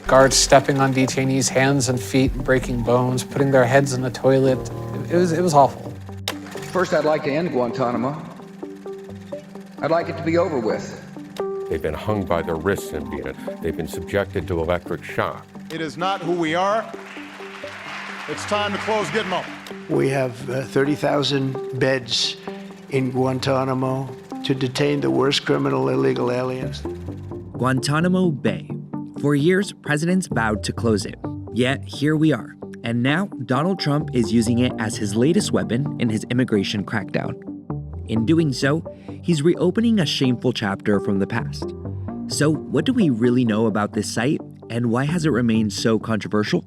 Guards stepping on detainees' hands and feet, breaking bones, putting their heads in the toilet. It was awful. First, I'd like to end Guantanamo. I'd like it to be over with. They've been hung by their wrists and beaten. They've been subjected to electric shock. It is not who we are. It's time to close Gitmo. We have 30,000 beds in Guantanamo to detain the worst criminal illegal aliens. Guantanamo Bay. For years, presidents vowed to close it. Yet, here we are. And now, Donald Trump is using it as his latest weapon in his immigration crackdown. In doing so, he's reopening a shameful chapter from the past. So, what do we really know about this site, and why has it remained so controversial?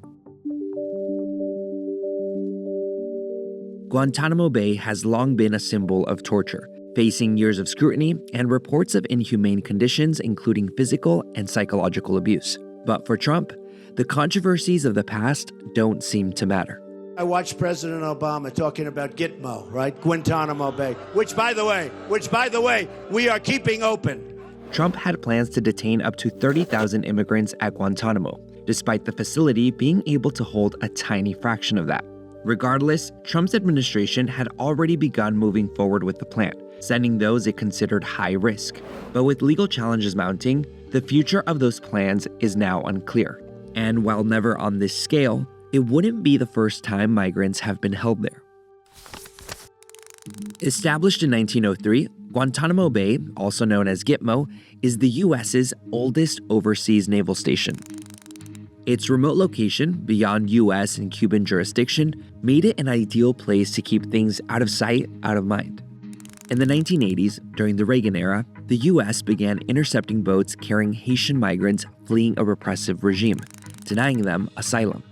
Guantanamo Bay has long been a symbol of torture, facing years of scrutiny and reports of inhumane conditions, including physical and psychological abuse. But for Trump, the controversies of the past don't seem to matter. I watched President Obama talking about Gitmo, right? Guantanamo Bay, which by the way, we are keeping open. Trump had plans to detain up to 30,000 immigrants at Guantanamo, despite the facility being able to hold a tiny fraction of that. Regardless, Trump's administration had already begun moving forward with the plan, sending those it considered high risk. But with legal challenges mounting, the future of those plans is now unclear. And while never on this scale, it wouldn't be the first time migrants have been held there. Established in 1903, Guantanamo Bay, also known as Gitmo, is the U.S.'s oldest overseas naval station. Its remote location, beyond U.S. and Cuban jurisdiction, made it an ideal place to keep things out of sight, out of mind. In the 1980s, during the Reagan era, the U.S. began intercepting boats carrying Haitian migrants fleeing a repressive regime, denying them asylum.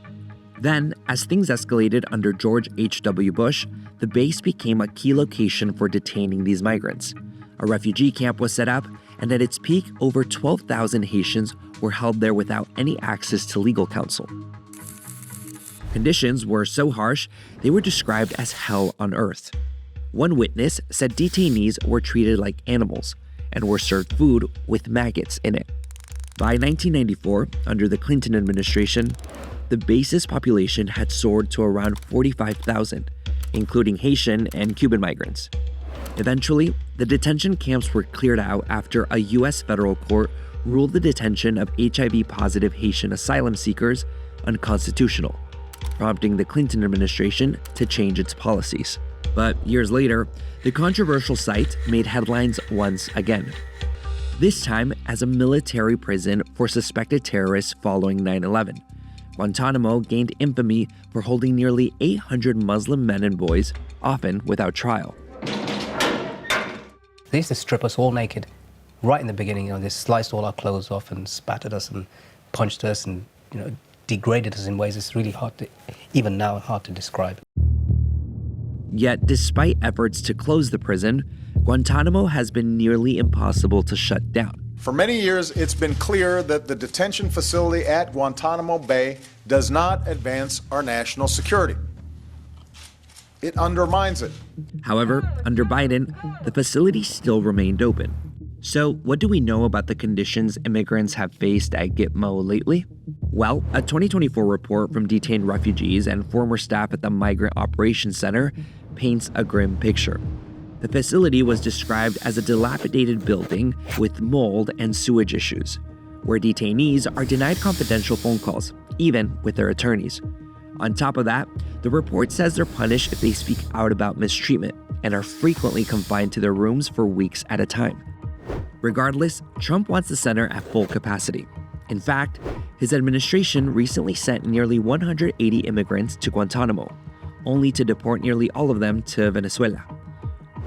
Then, as things escalated under George H.W. Bush, the base became a key location for detaining these migrants. A refugee camp was set up, and at its peak, over 12,000 Haitians were held there without any access to legal counsel. Conditions were so harsh, they were described as hell on earth. One witness said detainees were treated like animals and were served food with maggots in it. By 1994, under the Clinton administration, the base's population had soared to around 45,000, including Haitian and Cuban migrants. Eventually, the detention camps were cleared out after a U.S. federal court ruled the detention of HIV-positive Haitian asylum seekers unconstitutional, prompting the Clinton administration to change its policies. But years later, the controversial site made headlines once again. This time as a military prison for suspected terrorists following 9/11. Guantanamo gained infamy for holding nearly 800 Muslim men and boys, often without trial. They used to strip us all naked right in the beginning. They sliced all our clothes off and spat at us and punched us and degraded us in ways it's really hard to, even now, hard to describe. Yet, despite efforts to close the prison, Guantanamo has been nearly impossible to shut down. For many years, it's been clear that the detention facility at Guantanamo Bay does not advance our national security. It undermines it. However, under Biden, the facility still remained open. So, what do we know about the conditions immigrants have faced at Gitmo lately? Well, a 2024 report from detained refugees and former staff at the Migrant Operations Center paints a grim picture. The facility was described as a dilapidated building with mold and sewage issues, where detainees are denied confidential phone calls, even with their attorneys. On top of that, the report says they're punished if they speak out about mistreatment and are frequently confined to their rooms for weeks at a time. Regardless, Trump wants the center at full capacity. In fact, his administration recently sent nearly 180 immigrants to Guantanamo, only to deport nearly all of them to Venezuela.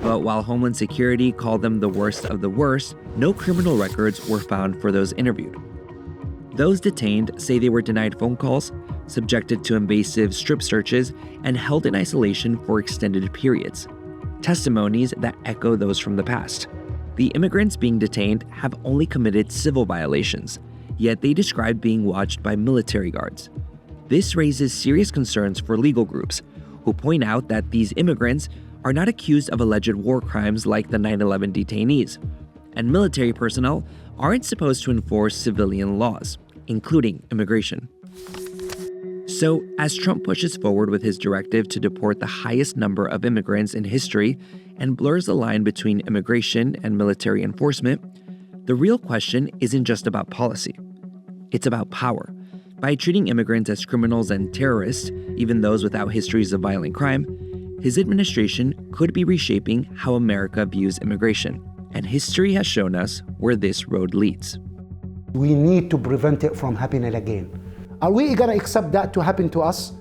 But while Homeland Security called them the worst of the worst, no criminal records were found for those interviewed. Those detained say they were denied phone calls, subjected to invasive strip searches, and held in isolation for extended periods. Testimonies that echo those from the past. The immigrants being detained have only committed civil violations, yet they describe being watched by military guards. This raises serious concerns for legal groups, who point out that these immigrants are not accused of alleged war crimes like the 9/11 detainees, and military personnel aren't supposed to enforce civilian laws, including immigration. So, as Trump pushes forward with his directive to deport the highest number of immigrants in history and blurs the line between immigration and military enforcement, the real question isn't just about policy. It's about power. By treating immigrants as criminals and terrorists, even those without histories of violent crime, his administration could be reshaping how America views immigration. And history has shown us where this road leads. We need to prevent it from happening again. Are we going to accept that to happen to us?